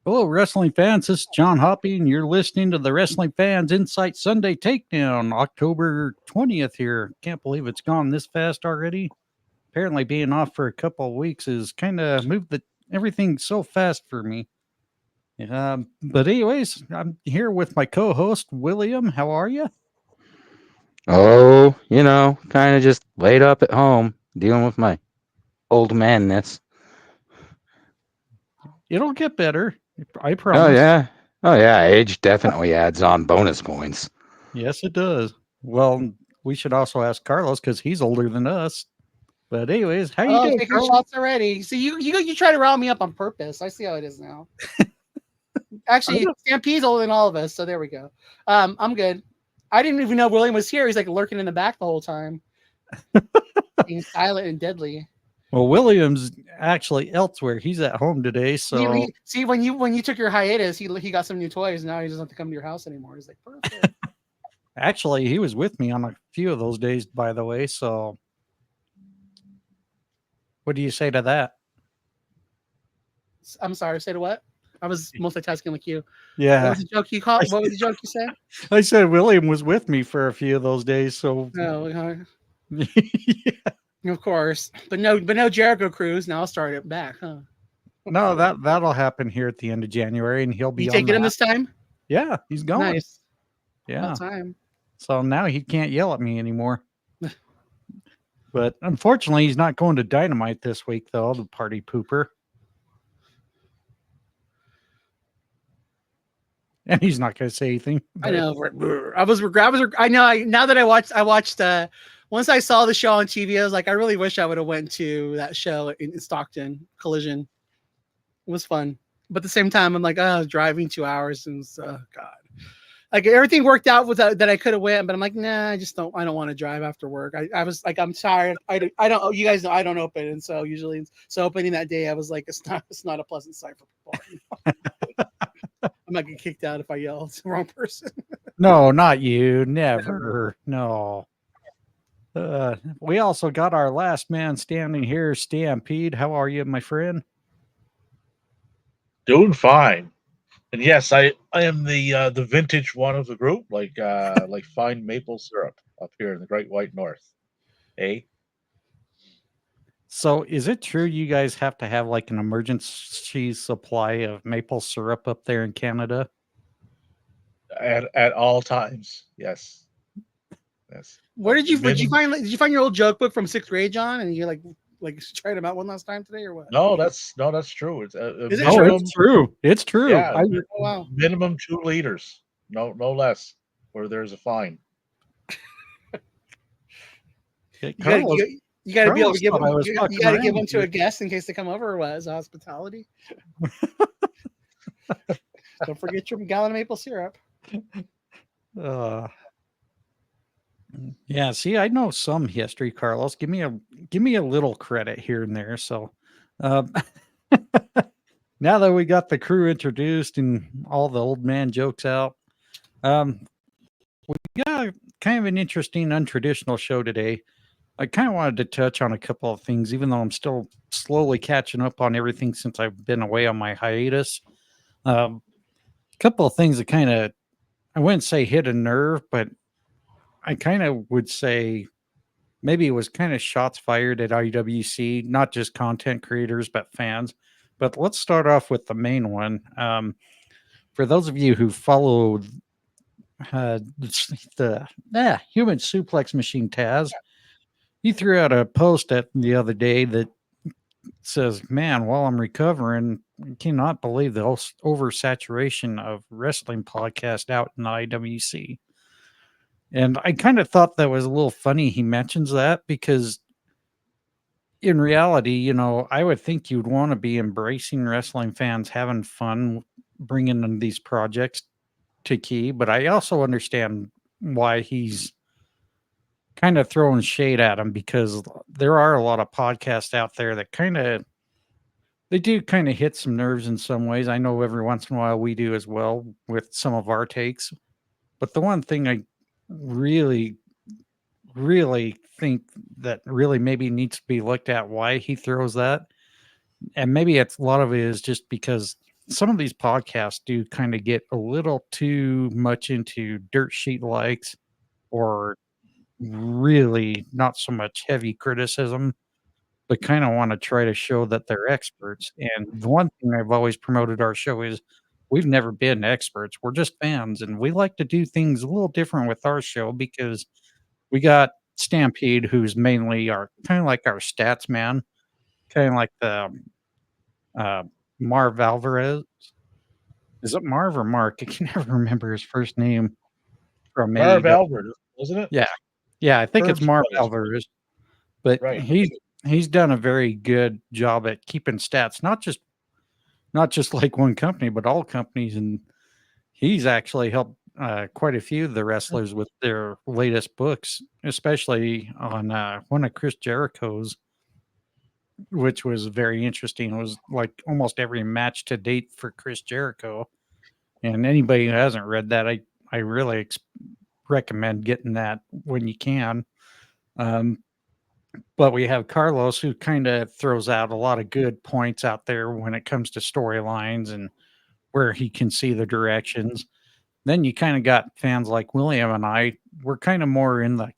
Hello, wrestling fans. This is John Hoppy, and you're listening to the Wrestling Fans Insight Sunday Takedown, October 20th here. Can't believe it's gone this fast already. Apparently, being off for a couple of weeks has kind of moved everything so fast for me. But anyways, I'm here with my co-host William. How are you? Oh, kind of just laid up at home dealing with my old manness. It'll get better. I Oh promise. yeah. Oh yeah, age definitely adds on bonus points. Yes, it does. Well, we should also ask Carlos because he's older than us. But anyways, how you Oh, doing, taking Carlos? shots already. See, you try to rile me up on purpose. I see how it is now. Actually, Stampede's older than all of us, so there we go. I'm good. I didn't even know William was here. He's like lurking in the back the whole time, being silent and deadly. Well, William's actually elsewhere. He's at home today, so See when you took your hiatus, he got some new toys. Now he doesn't have to come to your house anymore. He's like perfect. actually he was with me on a few of those days, by the way. So, what do you say to that? I'm sorry. Say to what? I was multitasking like you. What Yeah, was the joke you called? What was the joke you said? I said William was with me for a few of those days. So, No, yeah. of course, but no Jericho Cruise. Now I'll start it back, huh? No, that'll happen here at the end of January, and he'll You be on taking him that. this time? Yeah, he's going. Nice. About Yeah, time. so now he can't yell at me anymore. But unfortunately, he's not going to Dynamite this week, though. The party pooper, and he's not going to say anything. I But know. I know. Now that I watched. Once I saw the show on TV, I was like, I really wish I would have went to that show in Stockton Collision. It was fun, but at the same time, I'm like, oh, driving 2 hours and God. Like everything worked out with that I could have went, but I'm like, nah, I just don't. I don't want to drive after work. I was like, I'm tired. I don't. You guys know I don't open, and so usually, opening that day, I was like, it's not a pleasant sight for people. I might get kicked out if I yell at the wrong person. no, not you. Never. No. We also got our last man standing here, Stampede. How are you, my friend? Doing fine. And yes, I am the vintage one of the group, like fine maple syrup up here in the Great White North. Eh? So, is it true you guys have to have like an emergency supply of maple syrup up there in Canada? At all times. Yes. Yes. Where did you Minimum. find did you find your old joke book from sixth grade, John? And you like tried them out one last time today or what? No, that's true. It's a Is it Oh, true? it's minimum. true. It's true. Yeah, Oh wow. minimum 2 liters. No less. Or there's a fine. You got to Carlos, you got to be able to Carlos give thought them. I was You fucking got to give around them with to you. a guest in case they come over or what? As hospitality. Don't forget your gallon of maple syrup. Uh, yeah. See, I know some history, Carlos. Give me a little credit here and there. So, uh, now that we got the crew introduced and all the old man jokes out, um, we got kind of an interesting, untraditional show today. I kind of wanted to touch on a couple of things, even though I'm still slowly catching up on everything since I've been away on my hiatus. A couple of things that kind of, I wouldn't say hit a nerve, but I kind of would say maybe it was kind of shots fired at IWC, not just content creators, but fans. But let's start off with the main one. For those of you who follow the human suplex machine Taz, he threw out a post the other day that says, "Man, while I'm recovering, I cannot believe the oversaturation of wrestling podcast out in the IWC." And I kind of thought that was a little funny he mentions that because in reality, I would think you'd want to be embracing wrestling fans having fun bringing in these projects to key, but I also understand why he's kind of throwing shade at him because there are a lot of podcasts out there that they do kind of hit some nerves in some ways. I know every once in a while we do as well with some of our takes. But the one thing I really, really think that really maybe needs to be looked at why he throws that, and maybe it's a lot of it is just because some of these podcasts do kind of get a little too much into dirt sheet likes or really not so much heavy criticism, but kind of want to try to show that they're experts. And the one thing I've always promoted our show is we've never been experts. We're just fans, and we like to do things a little different with our show because we got Stampede, who's mainly our kind of like our stats man, kind of like the uh, Marv Alvarez. Is it Marv or Mark? I can never remember his first name from Marv AEW. Albert, wasn't it? Yeah, yeah, I think it's Herb's Marv brother. Alvarez, but Right. he's done a very good job at keeping stats, not just like one company, but all companies, and he's actually helped quite a few of the wrestlers with their latest books, especially on one of Chris Jericho's, which was very interesting. It was like almost every match to date for Chris Jericho. And anybody who hasn't read that, I really recommend getting that when you can. Um, but we have Carlos, who kind of throws out a lot of good points out there when it comes to storylines and where he can see the directions. Then you kind of got fans like William and I. We're kind of more in the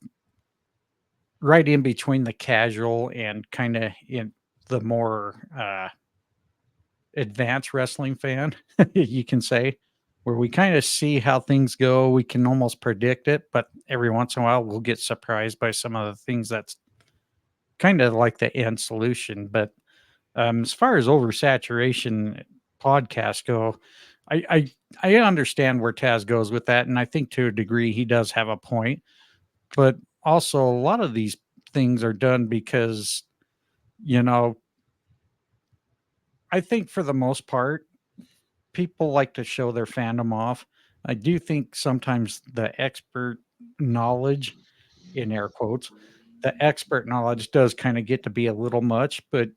right in between the casual and kind of in the more advanced wrestling fan, you can say, where we kind of see how things go. We can almost predict it, but every once in a while we'll get surprised by some of the things that's kind of like the end solution. But as far as oversaturation podcasts go, I understand where Taz goes with that, and I think to a degree he does have a point. But also, a lot of these things are done because, you know, I think for the most part, people like to show their fandom off. I do think sometimes the expert knowledge, in air quotes, the expert knowledge does kind of get to be a little much, but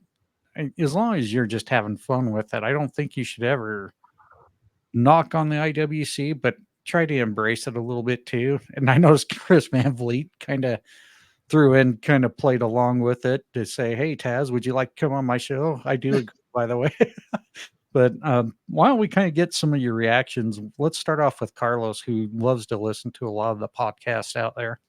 as long as you're just having fun with it, I don't think you should ever knock on the IWC, but try to embrace it a little bit too. And I noticed Chris Van Vliet kind of threw in, kind of played along with it to say, "Hey Taz, would you like to come on my show?" I do agree, by the way. But why don't we kind of get some of your reactions? Let's start off with Carlos, who loves to listen to a lot of the podcasts out there.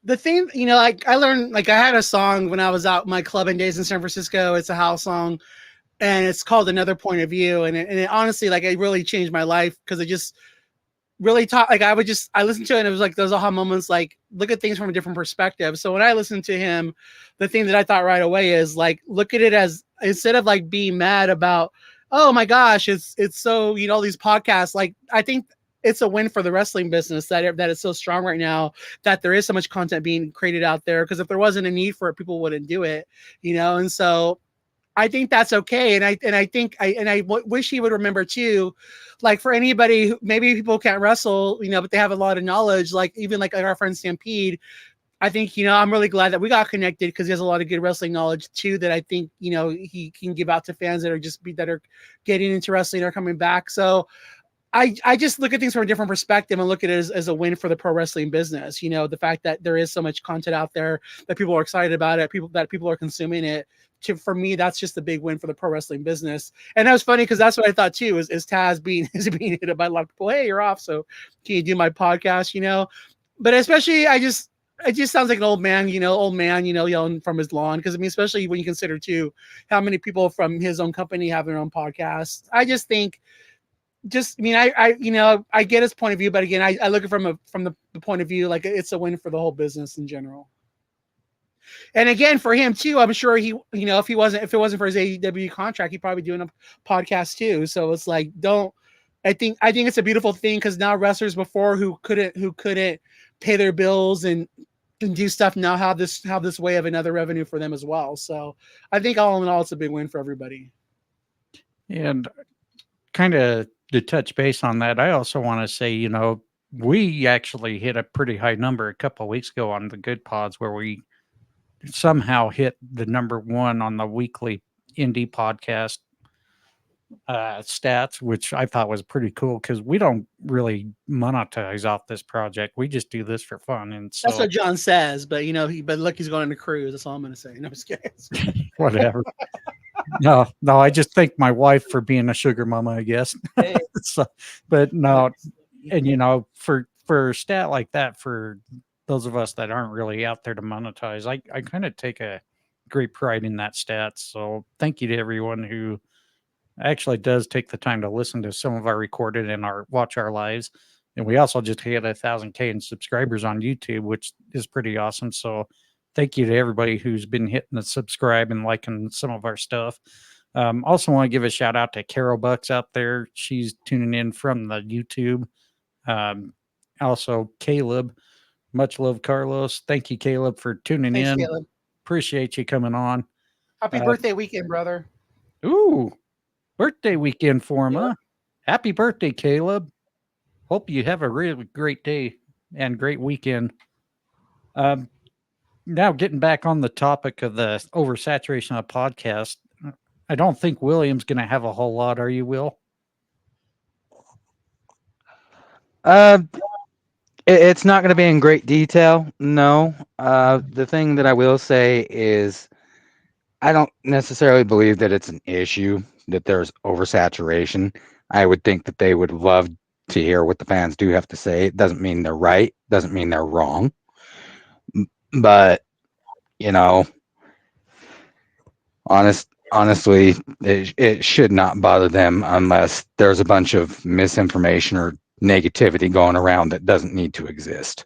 The thing, like I learned, like I had a song when I was out my clubbing days in San Francisco. It's a house song, and it's called Another Point of View. And it honestly, like, it really changed my life because it just really taught, like, I listened to it and it was like those aha moments, like, look at things from a different perspective. So when I listened to him, the thing that I thought right away is, like, look at it as, instead of like being mad about, oh my gosh, it's so, all these podcasts, like, I think it's a win for the wrestling business that it's so strong right now, that there is so much content being created out there. Because if there wasn't a need for it, people wouldn't do it, and so I think that's okay. And I wish he would remember too, like, for anybody who, maybe people can't wrestle, but they have a lot of knowledge, like even like our friend Stampede. I think, I'm really glad that we got connected because he has a lot of good wrestling knowledge too, that I think, he can give out to fans that are getting into wrestling or coming back. So I just look at things from a different perspective and look at it as a win for the pro wrestling business. The fact that there is so much content out there, that people are excited about it, people are consuming it. For me, that's just a big win for the pro wrestling business. And that was funny because that's what I thought too, is Taz being hit up by a lot of people. Hey, you're off, so can you do my podcast? But especially, it just sounds like an old man, yelling from his lawn. Because I mean, especially when you consider too how many people from his own company have their own podcasts. I just think, I get his point of view, but again, I look at it from the point of view, like, it's a win for the whole business in general. And again, for him too, I'm sure he, if it wasn't for his AEW contract, he'd probably be doing a podcast too. So it's like, I think it's a beautiful thing, because now wrestlers before who couldn't pay their bills and do stuff now have this way of another revenue for them as well. So I think all in all, it's a big win for everybody. And kind of to touch base on that, I also want to say, we actually hit a pretty high number a couple of weeks ago on the Good Pods, where we somehow hit the number one on the weekly indie podcast stats, which I thought was pretty cool because we don't really monetize off this project. We just do this for fun. And so that's what John says, but but look, he's going on a cruise. That's all I'm going to say. No, I'm just kidding. Whatever. No, I just thank my wife for being a sugar mama, I guess. Hey, So, but no, and for a stat like that, for those of us that aren't really out there to monetize, I kind of take a great pride in that stat. So thank you to everyone who actually does take the time to listen to some of our recorded and our watch our lives. And we also just hit 1,000K in subscribers on YouTube, which is pretty awesome. So thank you to everybody who's been hitting the subscribe and liking some of our stuff. Also want to give a shout out to Carol Bucks out there. She's tuning in from the YouTube. Um, Also Caleb, much love, Carlos. Thank you, Caleb, for tuning thanks, in. Caleb. Appreciate you coming on. Happy birthday weekend, brother. Ooh, birthday weekend for him, Yeah. huh? Happy birthday, Caleb. Hope you have a really great day and great weekend. Um, Now, getting back on the topic of the oversaturation of podcast, I don't think William's going to have a whole lot. Are you, Will? It's not going to be in great detail. No. The thing that I will say is I don't necessarily believe that it's an issue that there's oversaturation. I would think that they would love to hear what the fans do have to say. It doesn't mean they're right, doesn't mean they're wrong. But, you know, honestly, it should not bother them unless there's a bunch of misinformation or negativity going around that doesn't need to exist.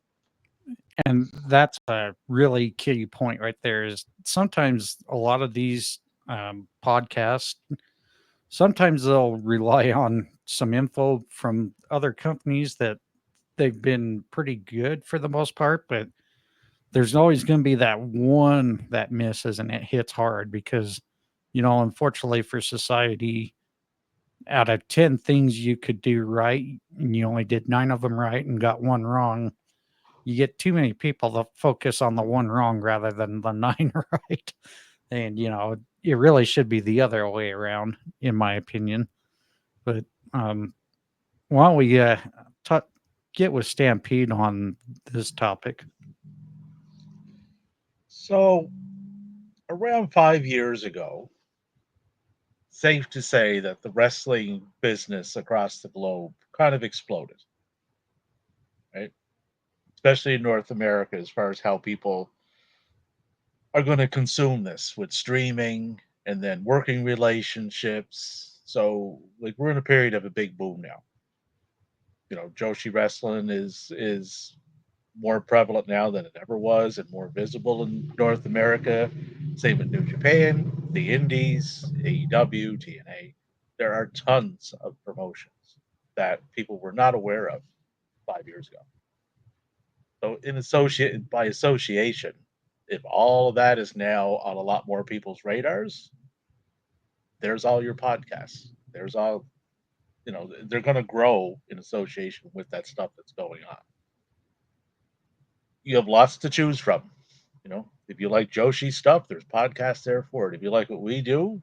And that's a really key point right there. Is sometimes a lot of these podcasts, sometimes they'll rely on some info from other companies that they've been pretty good for the most part, but there's always going to be that one that misses and it hits hard because, unfortunately for society, out of 10 things you could do right, and you only did 9 of them right and got one wrong, you get too many people to focus on the one wrong rather than the 9 right. And, it really should be the other way around, in my opinion. But why don't we get with Stampede on this topic? So, around 5 years ago, safe to say that the wrestling business across the globe kind of exploded, right? Especially in North America, as far as how people are going to consume this with streaming and then working relationships. So, like, we're in a period of a big boom now. Joshi wrestling is more prevalent now than it ever was and more visible in North America. Same with New Japan, the Indies, AEW, TNA. There are tons of promotions that people were not aware of 5 years ago. So, by association, if all of that is now on a lot more people's radars, there's all your podcasts. There's all they're going to grow in association with that stuff that's going on. You have lots to choose from. If you like Joshi stuff, there's podcasts there for it. If you like what we do,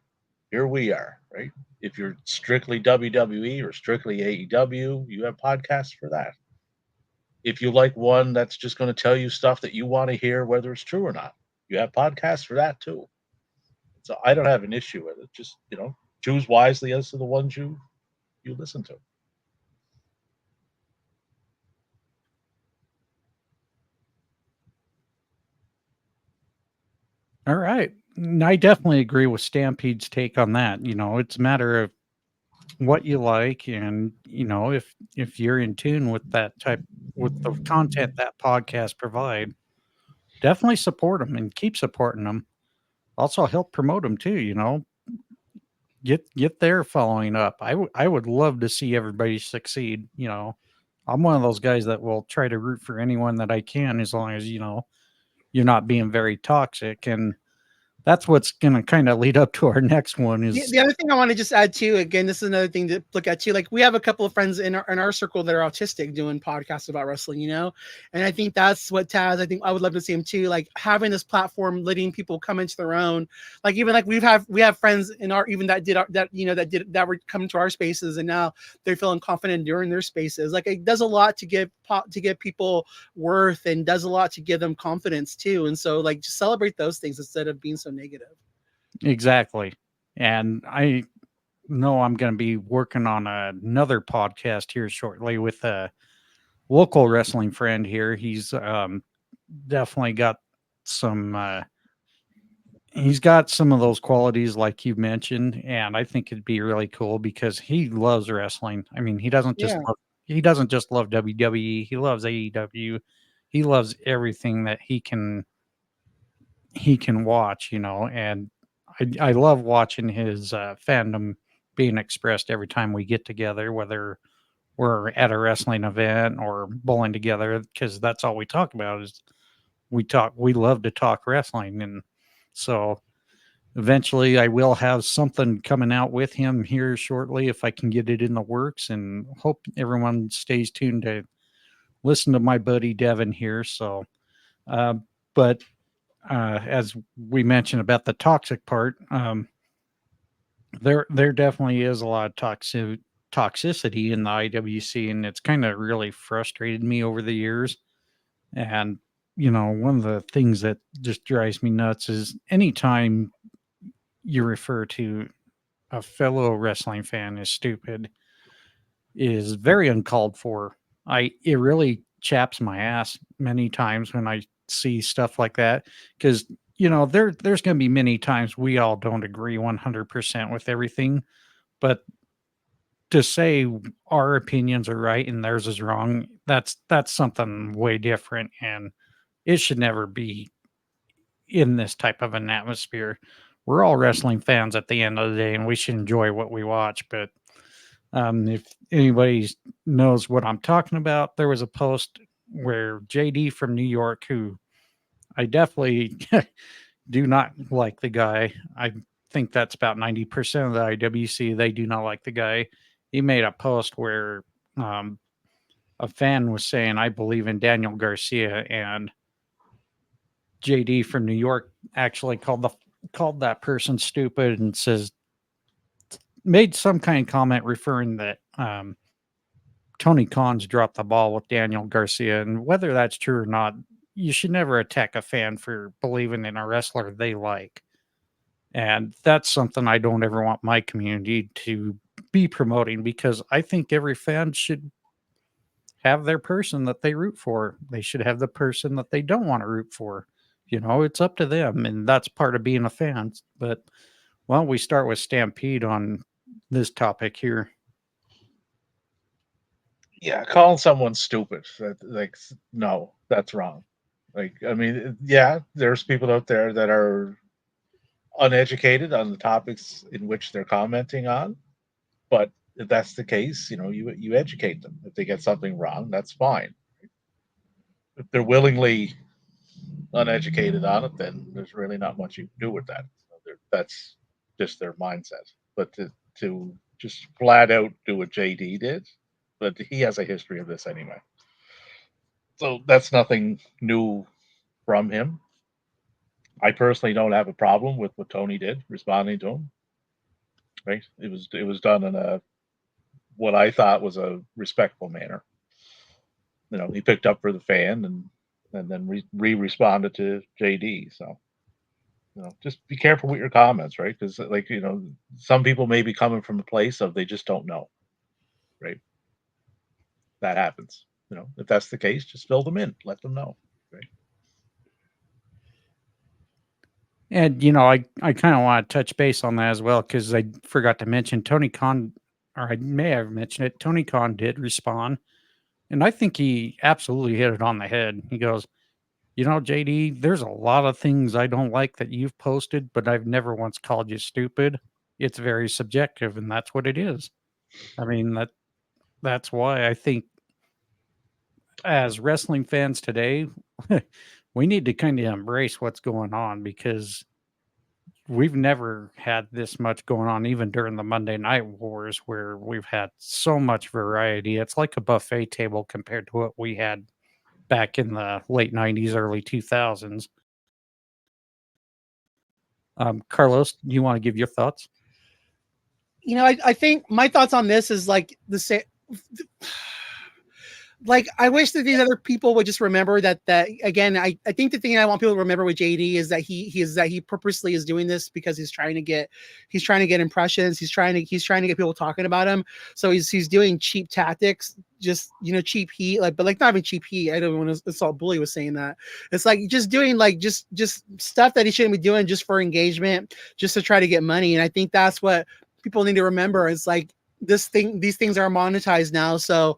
here we are, right? If you're strictly WWE or strictly AEW, you have podcasts for that. If you like one that's just going to tell you stuff that you want to hear, whether it's true or not, you have podcasts for that too. So I don't have an issue with it. Just choose wisely as to the ones you listen to. All right. I definitely agree with Stampede's take on that. It's a matter of what you like, and if you're in tune with with the content that podcast provide, definitely support them and keep supporting them. Also help promote them too. Get their following up. I would love to see everybody succeed. I'm one of those guys that will try to root for anyone that I can, as long as you're not being very toxic. And that's what's going to kind of lead up to our next one is The other thing I want to just add too, again, this is another thing to look at too. Like, we have a couple of friends in our circle that are autistic doing podcasts about wrestling, and I think that's what Taz, I think I would love to see him too, like having this platform, letting people come into their own. Like, even like we have friends in our, even that were coming to our spaces, and now they're feeling confident during their spaces. Like, it does a lot to give people worth, and does a lot to give them confidence too. And so, like, just celebrate those things instead of being so negative. exactly. And I know I'm going to be working on another podcast here shortly with a local wrestling friend here. He's definitely got some. He's got some of those qualities like you mentioned, and I think it'd be really cool because he loves wrestling. I mean, Yeah. he doesn't just love WWE. He loves AEW. He loves everything that he can watch, you know, and I love watching his fandom being expressed every time we get together, whether we're at a wrestling event or bowling together, because that's all we talk about is we love to talk wrestling. And so eventually I will have something coming out with him here shortly if I can get it in the works, and hope everyone stays tuned to listen to my buddy Devin here. So uh, but as we mentioned about the toxic part, there definitely is a lot of toxicity in the IWC, and it's kind of really frustrated me over the years. And you know, one of the things that just drives me nuts is anytime you refer to a fellow wrestling fan as stupid is very uncalled for. It really chaps my ass many times when I see stuff like that, because you know there's going to be many times we all don't agree 100% with everything, but to say our opinions are right and theirs is wrong, that's something way different, and it should never be in this type of an atmosphere. We're all wrestling fans at the end of the day, and we should enjoy what we watch. But if anybody knows what I'm talking about, there was a post where JD from New York, who I definitely do not like the guy. I think that's about 90% of the IWC. They do not like the guy. He made a post where um, a fan was saying, I believe in Daniel Garcia, and JD from New York actually called that person stupid and says made some kind of comment referring that Tony Khan's dropped the ball with Daniel Garcia, and whether that's true or not, you should never attack a fan for believing in a wrestler they like. And that's something I don't ever want my community to be promoting, because I think every fan should have their person that they root for. They should have the person that they don't want to root for. You know, it's up to them, and that's part of being a fan. But why don't we start with Stampede on this topic here? Yeah, calling someone stupid, no, that's wrong. Like, I mean, yeah, there's people out there that are uneducated on the topics in which they're commenting on, but if that's the case, you know, you educate them. If they get something wrong, that's fine. If they're willingly uneducated on it, then there's really not much you can do with that. That's just their mindset. But to just flat out do what JD did, but he has a history of this anyway. So that's nothing new from him. I personally don't have a problem with what Tony did, responding to him. Right? It was done in a what I thought was a respectful manner. You know, he picked up for the fan and then responded to JD. So you know, just be careful with your comments, right? Because like you know, some people may be coming from a place of they just don't know, right? That happens. You know, if that's the case, just fill them in, let them know, right? And you know, I kind of want to touch base on that as well, because I forgot to mention Tony Khan, or I may have mentioned it. Tony Khan did respond, and I think he absolutely hit it on the head. He goes, "You know, JD, there's a lot of things I don't like that you've posted, but I've never once called you stupid. It's very subjective, and that's what it is. I mean, that's why I think as wrestling fans today, we need to kind of embrace what's going on, because we've never had this much going on, even during the Monday Night Wars, where we've had so much variety. It's like a buffet table compared to what we had back in the late 90s, early 2000s. Carlos, do you want to give your thoughts? You know, I think my thoughts on this is like the same. like I wish that these other people would just remember that again, I think the thing I want people to remember with JD is that he purposely is doing this because he's trying to get impressions, he's trying to get people talking about him. So he's doing cheap tactics, just cheap heat, but not even cheap heat. I don't want to insult Bully was saying that. It's like just doing just stuff that he shouldn't be doing just for engagement, just to try to get money. And I think that's what people need to remember. It's like these things are monetized now, so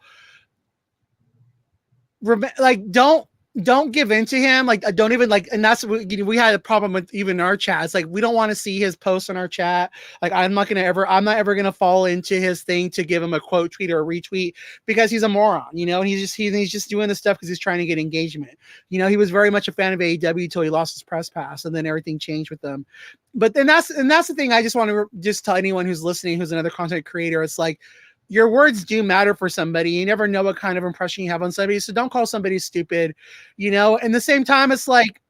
don't give in to him. Don't even and that's what we had a problem with even in our chat. It's like we don't want to see his posts in our chat. I'm not ever gonna fall into his thing to give him a quote tweet or a retweet because he's a moron, and he's just doing this stuff because he's trying to get engagement. He was very much a fan of AEW until he lost his press pass, and then everything changed with them. But then that's the thing I just want to just tell anyone who's listening, who's another content creator. It's like, your words do matter for somebody. You never know what kind of impression you have on somebody. So don't call somebody stupid, And the same time, it's like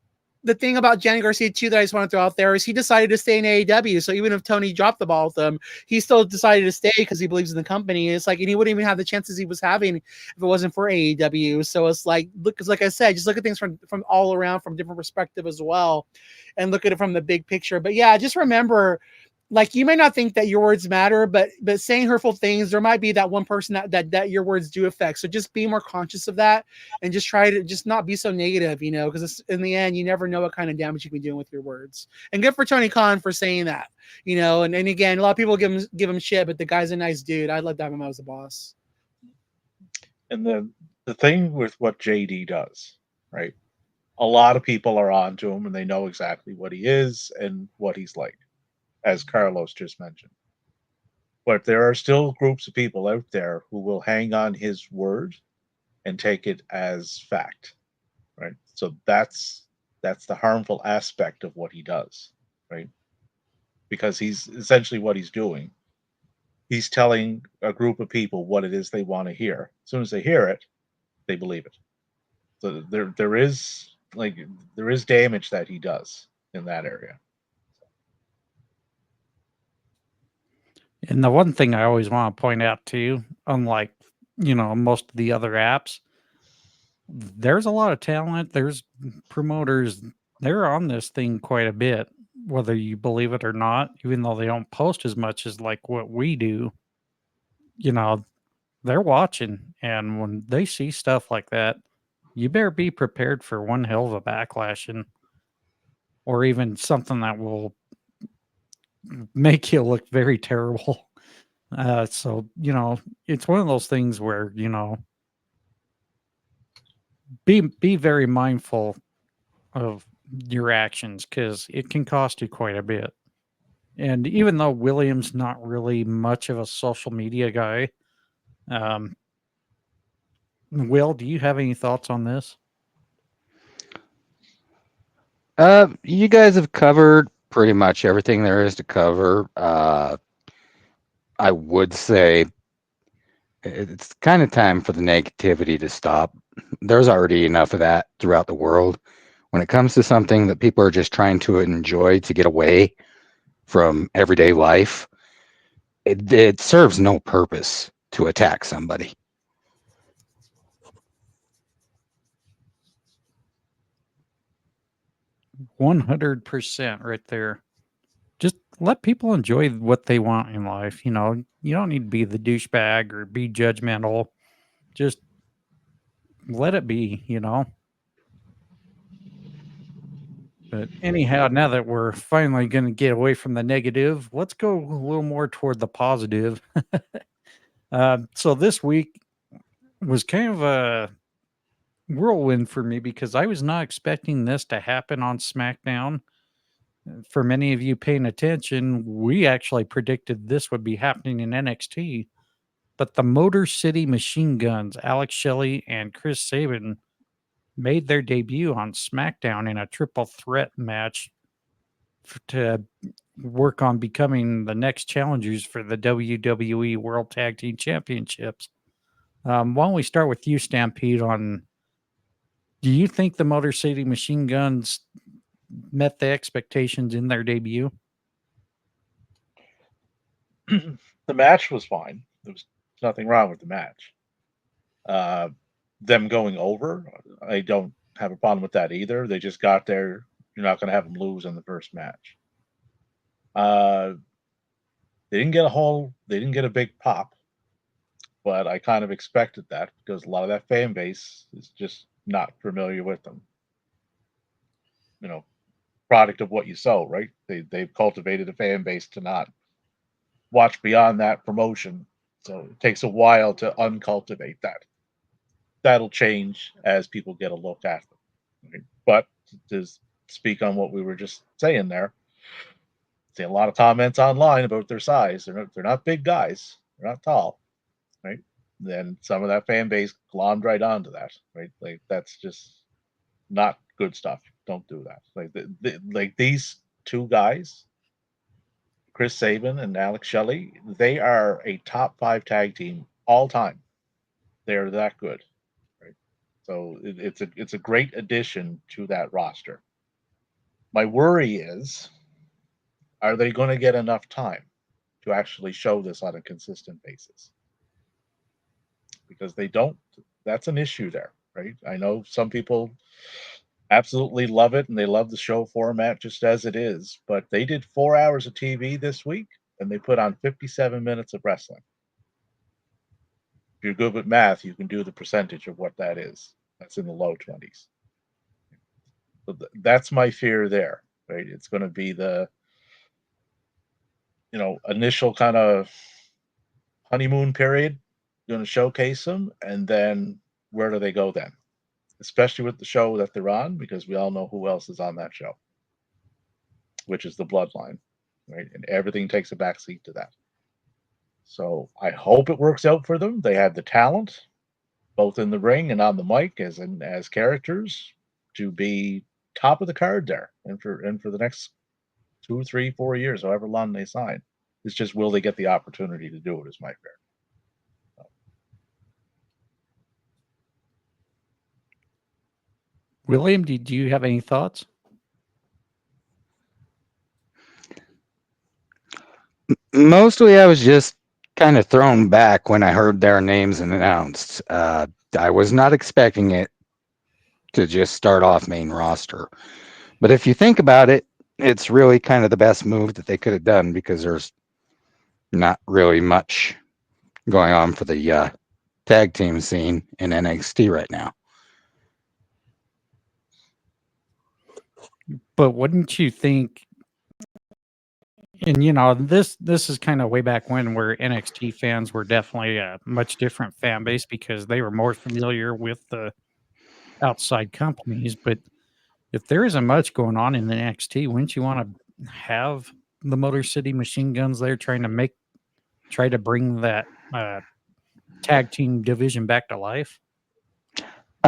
the thing about Johnny Garcia too that I just want to throw out there is he decided to stay in AEW. So even if Tony dropped the ball with him, he still decided to stay because he believes in the company. It's like, and he wouldn't even have the chances he was having if it wasn't for AEW. So it's like, look, because like I said, just look at things from all around, from different perspective as well, and look at it from the big picture. But yeah, just remember, you may not think that your words matter, but saying hurtful things, there might be that one person that your words do affect. So just be more conscious of that and just try to just not be so negative, because in the end, you never know what kind of damage you can be doing with your words. And good for Tony Khan for saying that, and again, a lot of people give him shit, but the guy's a nice dude. I'd love to have him as a boss. And the thing with what JD does, right? A lot of people are onto him and they know exactly what he is and what he's like, as Carlos just mentioned. But there are still groups of people out there who will hang on his word and take it as fact, right? So that's the harmful aspect of what he does, right? Because he's essentially what he's doing. He's telling a group of people what it is they want to hear. As soon as they hear it, they believe it. So there is damage that he does in that area. And the one thing I always want to point out too, unlike, most of the other apps, there's a lot of talent. There's promoters. They're on this thing quite a bit, whether you believe it or not, even though they don't post as much as like what we do, they're watching. And when they see stuff like that, you better be prepared for one hell of a backlash or even something that will make you look very terrible. So, it's one of those things where, be very mindful of your actions because it can cost you quite a bit. And even though William's not really much of a social media guy, Will, do you have any thoughts on this? You guys have covered pretty much everything there is to cover. I would say it's kind of time for the negativity to stop. There's already enough of that throughout the world. When it comes to something that people are just trying to enjoy to get away from everyday life, it serves no purpose to attack somebody. %100% right there. Just let people enjoy what they want in life. You don't need to be the douchebag or be judgmental. Just let it be. But anyhow, now that we're finally going to get away from the negative, let's go a little more toward the positive. So this week was kind of a whirlwind for me because I was not expecting this to happen on SmackDown. For many of you paying attention, we actually predicted this would be happening in NXT. But the Motor City Machine Guns, Alex Shelley and Chris Sabin, made their debut on SmackDown in a triple threat match to work on becoming the next challengers for the WWE World Tag Team Championships. Why don't we start with you, Stampede, do you think the Motor City Machine Guns met the expectations in their debut? The match was fine. There was nothing wrong with the match. them going over, I don't have a problem with that either. They just got there. You're not going to have them lose in the first match. They didn't get a big pop, but I kind of expected that because a lot of that fan base is just not familiar with them. You know, product of what you sow, right? They've cultivated a fan base to not watch beyond that promotion. So it takes a while to uncultivate that. That'll change as people get a look at them. Right? But to speak on what we were just saying there, see a lot of comments online about their size. They're not big guys. They're not tall, right? Then some of that fan base glommed right onto that, right? Like that's just not good stuff. Don't do that. Like these two guys, Chris Sabin and Alex Shelley, they are a top 5 tag team all time. They're that good, right? So it's a great addition to that roster. My worry is, are they going to get enough time to actually show this on a consistent basis? Because they don't. That's an issue there, right? I know some people absolutely love it and they love the show format just as it is, but they did 4 hours of TV this week and they put on 57 minutes of wrestling. If you're good with math, you can do the percentage of what that is. That's in the low 20s. So that's my fear there, right? It's going to be the initial kind of honeymoon period, going to showcase them, and then where do they go then? Especially with the show that they're on, because we all know who else is on that show, which is the Bloodline, right? And everything takes a backseat to that. So I hope it works out for them. They have the talent, both in the ring and on the mic, as characters, to be top of the card there, and for the next 2, 3, 4 years, however long they sign. It's just, will they get the opportunity to do it? Is my fear. William, did you have any thoughts? Mostly, I was just kind of thrown back when I heard their names announced. I was not expecting it to just start off main roster. But if you think about it, it's really kind of the best move that they could have done, because there's not really much going on for the tag team scene in NXT right now. But wouldn't you think, and this is kind of way back when, where NXT fans were definitely a much different fan base because they were more familiar with the outside companies. But if there isn't much going on in the NXT, wouldn't you want to have the Motor City Machine Guns there try to bring that tag team division back to life?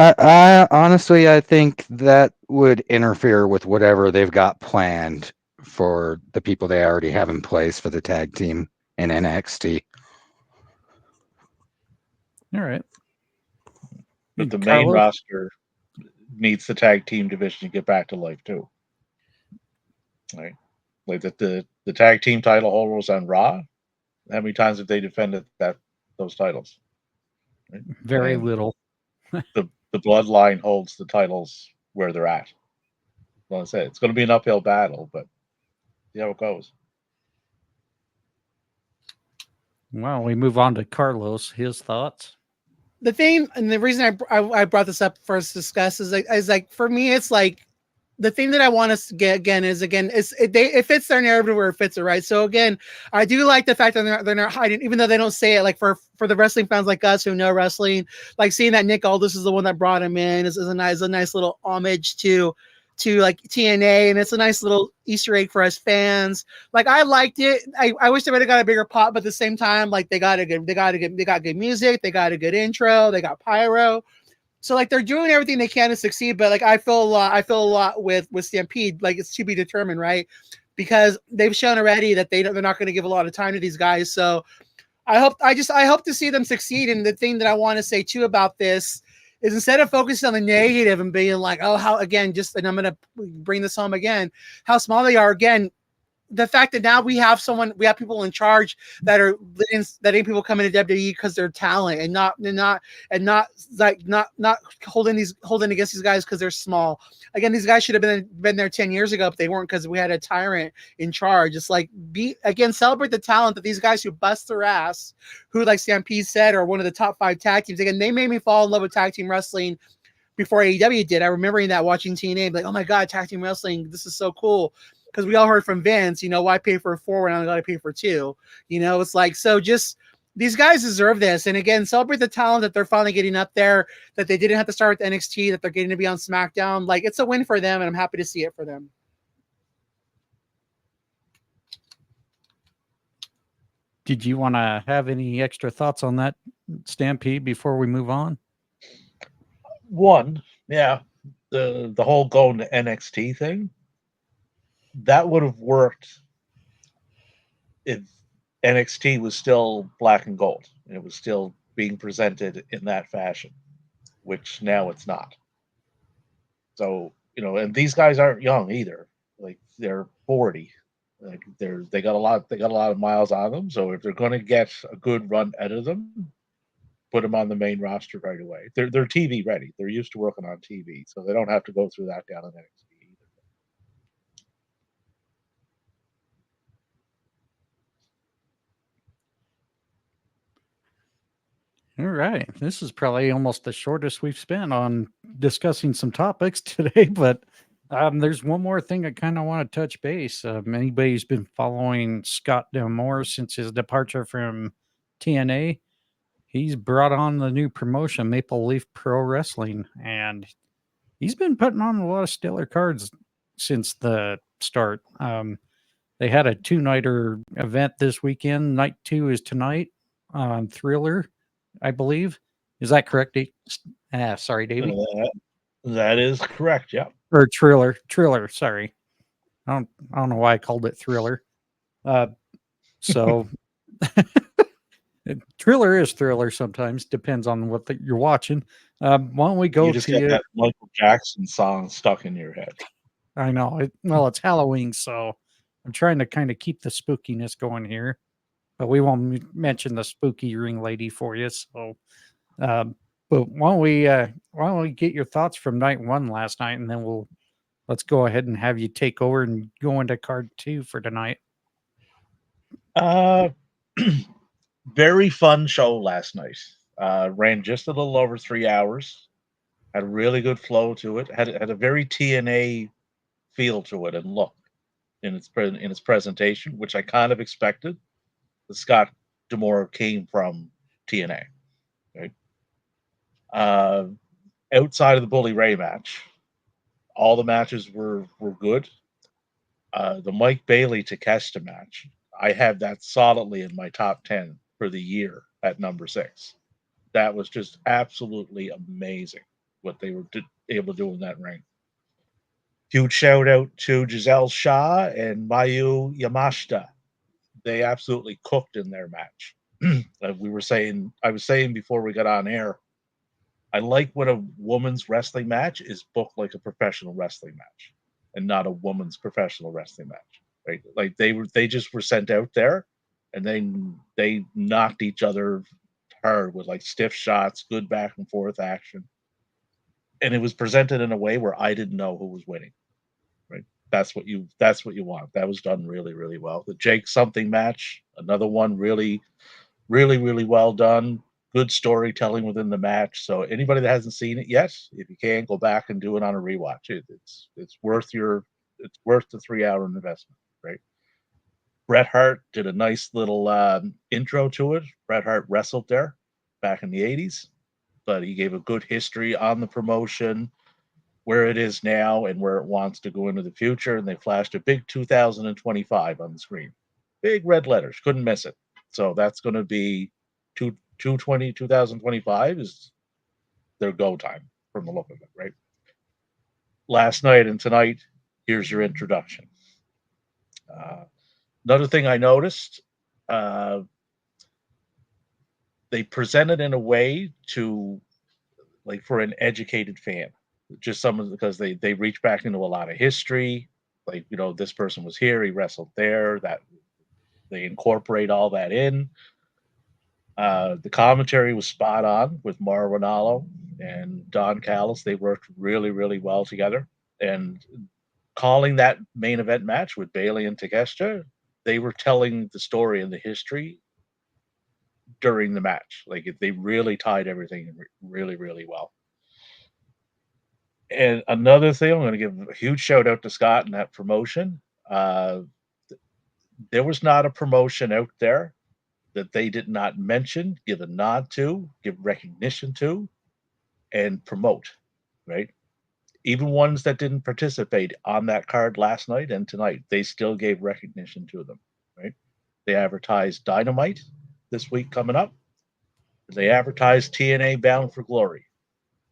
I honestly, I think that would interfere with whatever they've got planned for the people they already have in place for the tag team in NXT. All right. But the main Carlos? roster needs the tag team division to get back to life too. Right? Like the tag team title holders on Raw, how many times have they defended those titles? Right? Very And little. the Bloodline holds the titles where they're at. Like I said, it's going to be an uphill battle, but see how it goes. Well, we move on to Carlos. His thoughts. The thing, and the reason I brought this up for us to discuss is like for me, it's like the thing that I want us to get again is it fits their narrative where it fits it, right? So again, I do like the fact that they're not hiding, even though they don't say it. Like for the wrestling fans like us who know wrestling, like seeing that Nick Aldis is the one that brought him in is a nice little homage to like TNA, and it's a nice little Easter egg for us fans. Like I liked it. I wish they would have got a bigger pop, but at the same time, like they got good music, they got a good intro, they got pyro. So like they're doing everything they can to succeed, but like I feel a lot with Stampede. Like it's to be determined, right? Because they've shown already that they're not going to give a lot of time to these guys. So I hope to see them succeed. And the thing that I want to say too about this is, instead of focusing on the negative and being like, oh, how again, and I'm going to bring this home again, how small they are again. the fact that now we have people in charge that are letting people come into WWE because they're talent and not holding against these guys because they're small. Again, these guys should have been there 10 years ago, but they weren't because we had a tyrant in charge. It's like celebrate the talent that these guys who bust their ass, who like Stampede said are one of the top 5 tag teams. Again, they made me fall in love with tag team wrestling before AEW did. I remember that watching TNA, like, oh my God, tag team wrestling, this is so cool. Because we all heard from Vince, why pay for 4 when I got to pay for 2? It's like, so just these guys deserve this. And again, celebrate the talent that they're finally getting up there, that they didn't have to start with NXT, that they're getting to be on SmackDown. Like, it's a win for them, and I'm happy to see it for them. Did you want to have any extra thoughts on that, Stampede, before we move on? One, yeah, the whole going to NXT thing, that would have worked if NXT was still black and gold and it was still being presented in that fashion, which now it's not. So, and these guys aren't young either. Like, they're 40. Like, they got a lot of miles on them. So if they're going to get a good run out of them, put them on the main roster right away. They're TV ready. They're used to working on TV, so they don't have to go through that down in NXT either. All right. This is probably almost the shortest we've spent on discussing some topics today, but there's one more thing I kind of want to touch base. Anybody who's been following Scott D'Amore since his departure from TNA, he's brought on the new promotion, Maple Leaf Pro Wrestling, and he's been putting on a lot of stellar cards since the start. They had a 2-nighter event this weekend. Night 2 is tonight on Thriller, I believe. Is that correct? Sorry, Davey. That is correct. Yeah. Or Triller. Sorry, I don't know why I called it Thriller. So Triller is Thriller sometimes. Depends on what you're watching. Why don't we go You just to get that Michael Jackson song stuck in your head. I know. It's Halloween, so I'm trying to kind of keep the spookiness going here. But we won't mention the spooky ring lady for you. So, but why don't we get your thoughts from night 1 last night, and then let's go ahead and have you take over and go into card 2 for tonight. Very fun show last night. Ran just a little over 3 hours. Had a really good flow to it. Had a very TNA feel to it and look in its presentation, which I kind of expected. The Scott D'Amore came from TNA. Right? Outside of the Bully Ray match, all the matches were good. The Mike Bailey Takeshita match, I have that solidly in my top 10 for the year at number 6. That was just absolutely amazing what they were able to do in that ring. Huge shout out to Giselle Shaw and Mayu Yamashita. They absolutely cooked in their match. I was saying before we got on air, I like when a woman's wrestling match is booked like a professional wrestling match and not a woman's professional wrestling match. Right? Like they just were sent out there and they knocked each other hard with like stiff shots, good back and forth action. And it was presented in a way where I didn't know who was winning. Right? That's what you want. That was done really, really well. The Jake something match, another one really, really, really well done. Good storytelling within the match. So anybody that hasn't seen it yet, if you can, go back and do it on a rewatch. It's worth the 3-hour investment, right? Bret Hart did a nice little intro to it. Bret Hart wrestled there back in the 80s, but he gave a good history on the promotion, where it is now and where it wants to go into the future. And they flashed a big 2025 on the screen. Big red letters. Couldn't miss it. So that's going to be 2025 is their go time from the look of it, right? Last night and tonight, here's your introduction. Another thing I noticed, they presented in a way to, like, for an educated fan, just someone, because they reach back into a lot of history, Like, this person was here, he wrestled there. That they incorporate all that in. The commentary was spot on with Mauro Ranallo and Don Callis. They worked really, really well together. And calling that main event match with Bailey and Takeshita, they were telling the story and the history during the match. Like, they really tied everything really, really well. And another thing, I'm going to give a huge shout out to Scott and that promotion. There was not a promotion out there that they did not mention, give a nod to, give recognition to, and promote, right? Even ones that didn't participate on that card last night and tonight, they still gave recognition to them, right? They advertised Dynamite this week coming up. They advertised TNA Bound for Glory.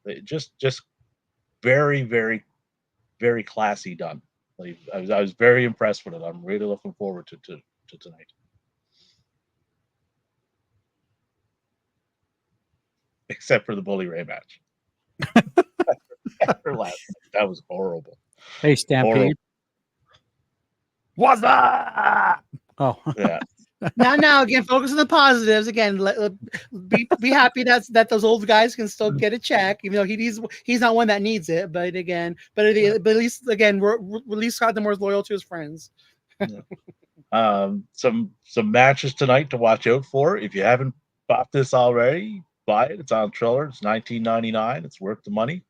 They just very, very, very classy done. Like, I was very impressed with it. I'm really looking forward to tonight. Except for the Bully Ray match. After last night, that was horrible. Hey, Stampede. Horrible. What's up? Oh, Yeah. Now again, focus on the positives. Again, be happy that those old guys can still get a check, even though he's not one that needs it. But at least again, we're at least Scott D'Amore's loyal to his friends. Yeah. Some matches tonight to watch out for. If you haven't bought this already, buy it. It's on Triller. It's $19.99. It's worth the money.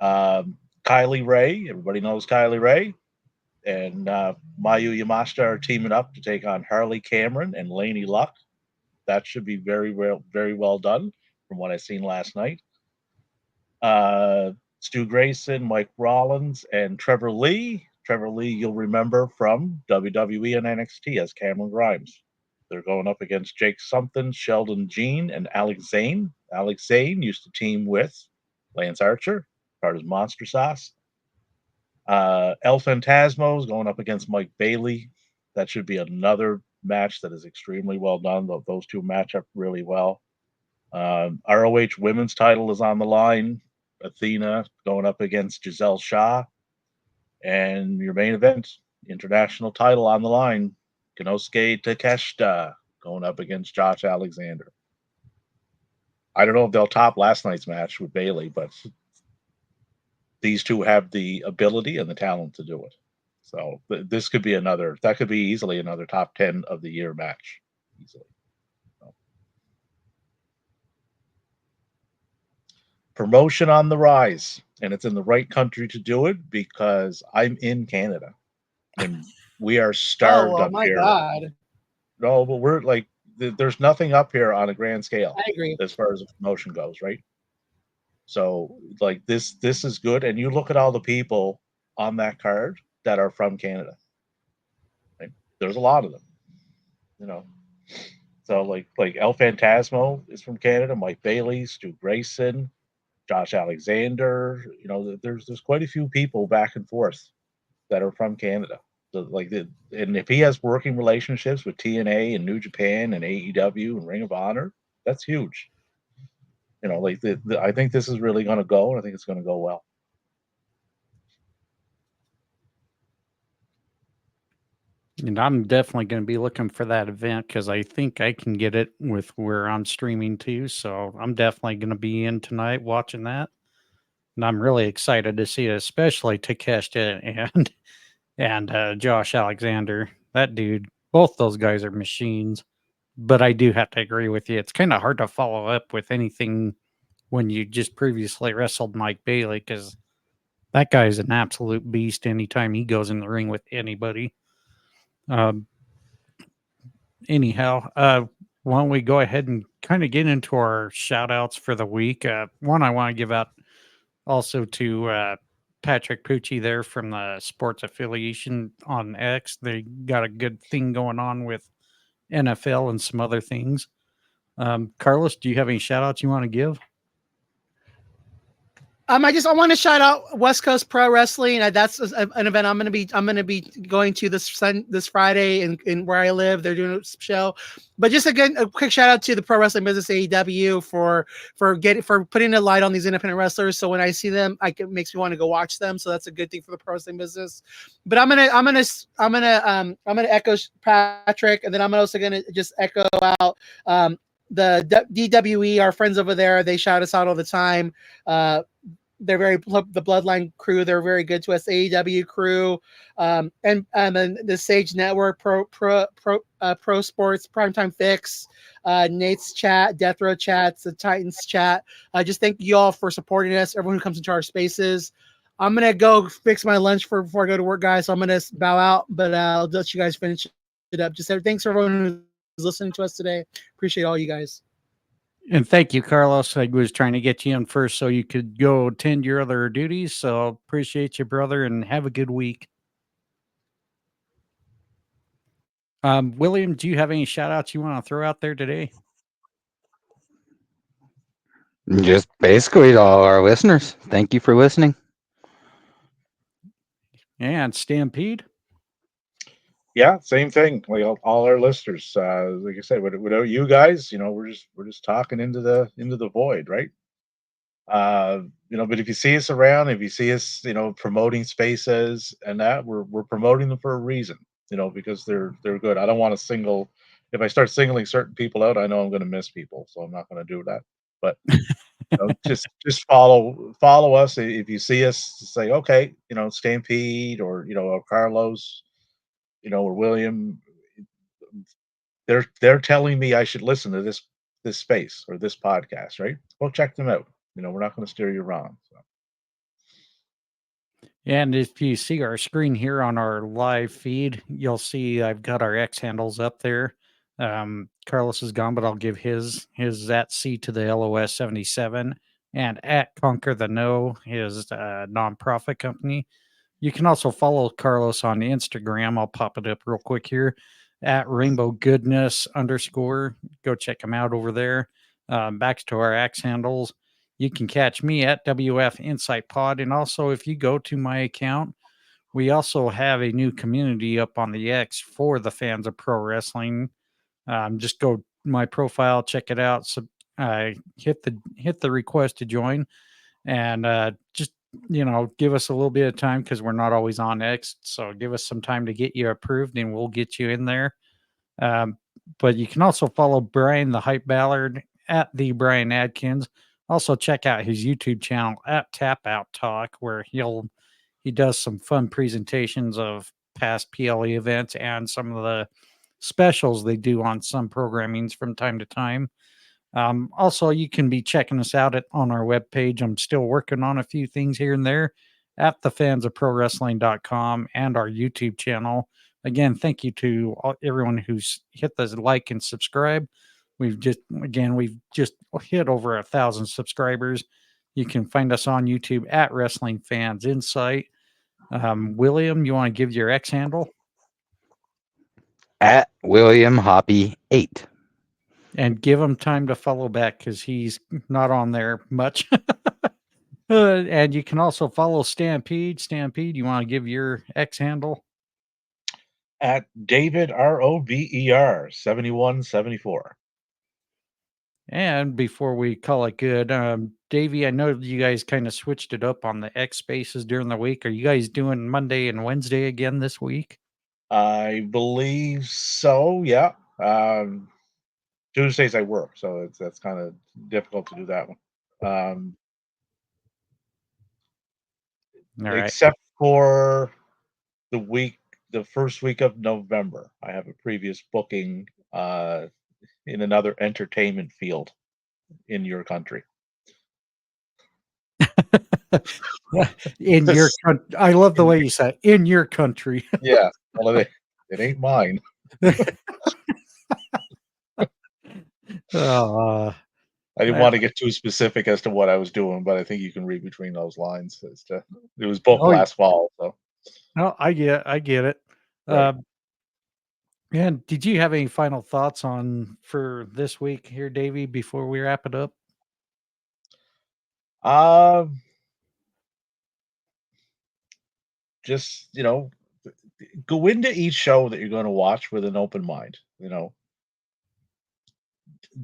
Kylie Ray, everybody knows Kylie Ray, and Mayu Yamashita are teaming up to take on Harley Cameron and Laney Luck. That should be very well done from what I seen last night. Stu Grayson, Mike Rollins, and Trevor Lee. Trevor Lee, you'll remember from WWE and NXT as Cameron Grimes. They're going up against Jake Something, Sheldon Jean, and Alex Zane. Alex Zane used to team with Lance Archer, part of Monster Sauce. El Phantasmo is going up against Mike Bailey. That should be another match that is extremely well done. Those two match up really well. ROH women's title is on the line. Athena going up against Giselle Shaw. And your main event, international title on the line. Konosuke Takeshita going up against Josh Alexander. I don't know if they'll top last night's match with Bailey, but these two have the ability and the talent to do it. So this could be that could be easily another top 10 of the year match. Easily. So. Promotion on the rise, and it's in the right country to do it because I'm in Canada and we are starved up my here. God. No, but we're like, there's nothing up here on a grand scale. I agree. As far as the promotion goes, right? So like this is good. And you look at all the people on that card that are from Canada. Right? There's a lot of them, So like El Phantasmo is from Canada, Mike Bailey, Stu Grayson, Josh Alexander, there's quite a few people back and forth that are from Canada. So and if he has working relationships with TNA and New Japan and AEW and Ring of Honor, that's huge. I think this is really going to go, and I think it's going to go well. and I'm definitely going to be looking for that event because I think I can get it with where I'm streaming too. So I'm definitely going to be in tonight watching that. And I'm really excited to see it, especially Takeshita and Josh Alexander. That dude, both those guys are machines. But I do have to agree with you. It's kind of hard to follow up with anything when you just previously wrestled Mike Bailey because that guy is an absolute beast anytime he goes in the ring with anybody. Anyhow, why don't we go ahead and kind of get into our shout outs for the week? One, I want to give out also to Patrick Pucci there from the sports affiliation on X. They got a good thing going on with NFL and some other things. Carlos, do you have any shout outs you want to give? I want to shout out West Coast Pro Wrestling. That's an event I'm gonna be going to this Friday in where I live. They're doing a show, but just again a quick shout out to the Pro Wrestling Business AEW for putting a light on these independent wrestlers. So when I see them, it makes me want to go watch them. So that's a good thing for the pro wrestling business. But I'm gonna echo Patrick, and then I'm also gonna just echo out the DWE, our friends over there. They shout us out all the time. They're the Bloodline crew. They're very good to us. AEW crew, and then the Sage Network, Pro Sports, Primetime Fix, Nate's chat, Death Row chats, the Titans chat. Just thank you all for supporting us. Everyone who comes into our spaces. I'm gonna go fix my lunch before I go to work, guys. So I'm gonna bow out, but I'll let you guys finish it up. Just thanks for everyone who's listening to us today. Appreciate all you guys. And thank you, Carlos. I was trying to get you in first so you could go attend your other duties. So appreciate you, brother, and have a good week. William, do you have any shout outs you want to throw out there today? Just basically to all our listeners, thank you for listening. And Stampede? Yeah, same thing. Like all our listeners, like I said, without you guys, we're just talking into the void, right? But if you see us around, if you see us, promoting spaces and that, we're promoting them for a reason, because they're good. I don't want to single. If I start singling certain people out, I know I'm going to miss people, so I'm not going to do that. But just follow us. If you see us, say okay, Stampede or or Carlos, or William. They're telling me I should listen to this space or this podcast, right? Well, check them out. We're not going to steer you wrong. So. And if you see our screen here on our live feed, you'll see I've got our X handles up there. Carlos is gone, but I'll give his at C to the LOS 77 and at Conquer the No, his nonprofit company. You can also follow Carlos on Instagram. I'll pop it up real quick here at Rainbow Goodness _. Go check him out over there. Back to our X handles. You can catch me at WF Insight Pod. And also, if you go to my account, we also have a new community up on the X for the fans of pro wrestling. Just go my profile, check it out. So hit the request to join, and just give us a little bit of time because we're not always on X. So give us some time to get you approved, and we'll get you in there. But you can also follow Brian the Hype Ballard at the Brian Adkins. Also check out his YouTube channel at Tap Out Talk, where he does some fun presentations of past PLE events and some of the specials they do on some programmings from time to time. Also, you can be checking us out on our webpage. I'm still working on a few things here and there at thefansofprowrestling.com and our YouTube channel. Again, thank you to everyone who's hit the like and subscribe. We've just hit over 1,000 subscribers. You can find us on YouTube at Wrestling Fans Insight. William, you want to give your X handle? At William Hoppy 8. And give him time to follow back because he's not on there much. And you can also follow Stampede. Stampede, you want to give your X handle? At David ROBER 7174. And before we call it good, Davey, I know you guys kind of switched it up on the X spaces during the week. Are you guys doing Monday and Wednesday again this week? I believe so. Yeah. Tuesdays I work, so that's kind of difficult to do that one. Except for the first week of November, I have a previous booking in another entertainment field in your country. In your country. I love the way you said in your country. Yeah. Well, it ain't mine. I didn't want to get too specific as to what I was doing, but I think you can read between those lines. It was booked last fall, so. No, I get it. Right. And did you have any final thoughts for this week here, Davey, before we wrap it up? just go into each show that you're going to watch with an open mind.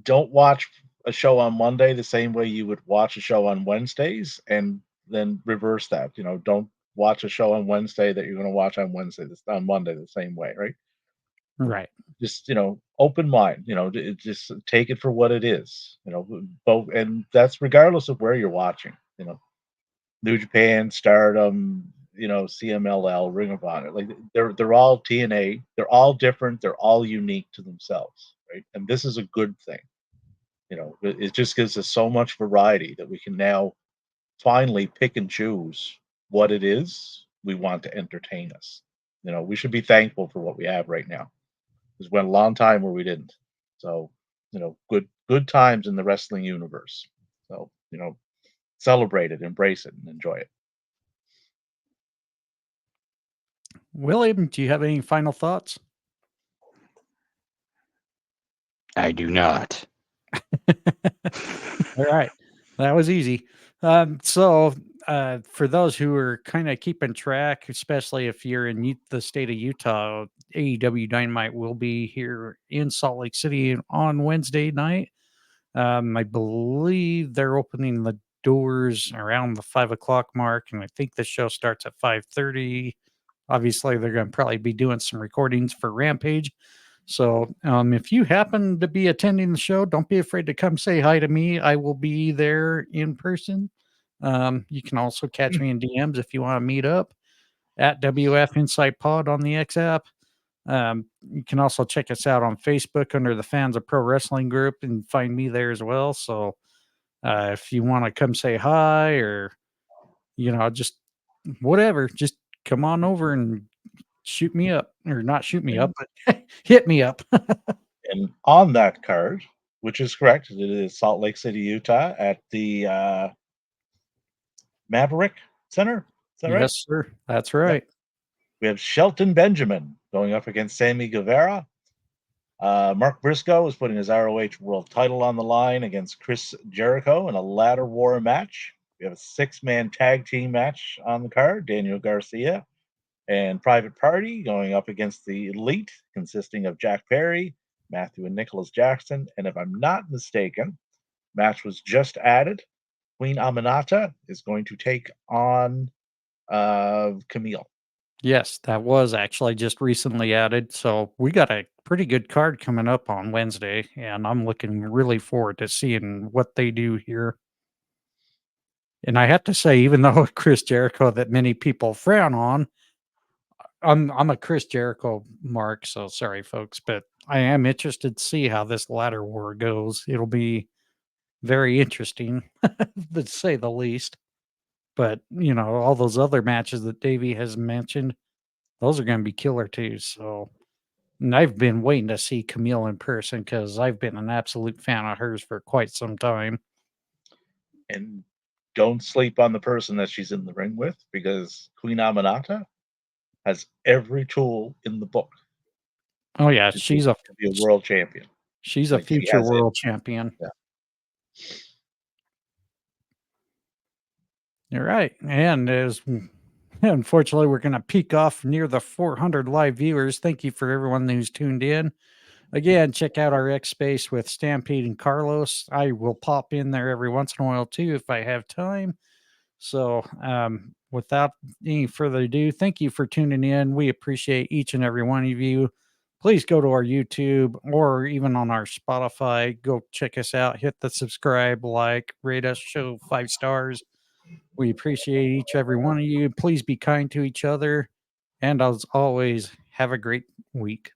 Don't watch a show on Monday the same way you would watch a show on Wednesdays, and then reverse that. Don't watch a show on Wednesday that you're going to watch on on Monday the same way, right? Right. Just open mind. Just take it for what it is. Both, and that's regardless of where you're watching. New Japan, Stardom, CMLL, Ring of Honor. Like they're all TNA. They're all different. They're all unique to themselves, right? And this is a good thing. It just gives us so much variety that we can now finally pick and choose what it is we want to entertain us. We should be thankful for what we have right now. There's been a long time where we didn't. So, good times in the wrestling universe. So, celebrate it, embrace it, and enjoy it. William, do you have any final thoughts? I do not. All right. That was easy. So, for those who are kind of keeping track, especially if you're in the state of Utah, AEW Dynamite will be here in Salt Lake City on Wednesday night. I believe they're opening the doors around the 5 o'clock mark, and I think the show starts at 5:30. Obviously, they're going to probably be doing some recordings for Rampage. So, if you happen to be attending the show, don't be afraid to come say hi to me. I will be there in person. You can also catch me in DMs if you want to meet up at WF Insight Pod on the X app. You can also check us out on Facebook under the Fans of Pro Wrestling group and find me there as well. So, if you want to come say hi or, just whatever, just come on over and shoot me up, or not shoot me up, but hit me up. And on that card, which is correct, it is Salt Lake City, Utah, at the Maverick Center. Is that right? Yes, sir. That's right. We have Shelton Benjamin going up against Sammy Guevara. Mark Briscoe is putting his ROH World Title on the line against Chris Jericho in a ladder war match. We have a 6-man tag team match on the card. Daniel Garcia and Private Party going up against the Elite, consisting of Jack Perry, Matthew and Nicholas Jackson. And if I'm not mistaken, match was just added. Queen Aminata is going to take on Camille. Yes, that was actually just recently added. So we got a pretty good card coming up on Wednesday, and I'm looking really forward to seeing what they do here. And I have to say, even though Chris Jericho that many people frown on, I'm a Chris Jericho mark, so sorry folks, but I am interested to see how this ladder war goes. It'll be very interesting, to say the least. But, all those other matches that Davey has mentioned, those are going to be killer too. So, and I've been waiting to see Camille in person because I've been an absolute fan of hers for quite some time. And don't sleep on the person that she's in the ring with, because Queen Aminata has every tool in the book. Oh yeah, to she's be a world champion. She's a future world champion. Yeah. You're right. And as unfortunately, we're going to peak off near the 400 live viewers. Thank you for everyone who's tuned in. Again, check out our X Space with Stampede and Carlos. I will pop in there every once in a while too if I have time. So, without any further ado, thank you for tuning in. We appreciate each and every one of you. Please go to our YouTube or even on our Spotify. Go check us out. Hit the subscribe, like, rate us, show 5 stars. We appreciate each every one of you. Please be kind to each other. And as always, have a great week.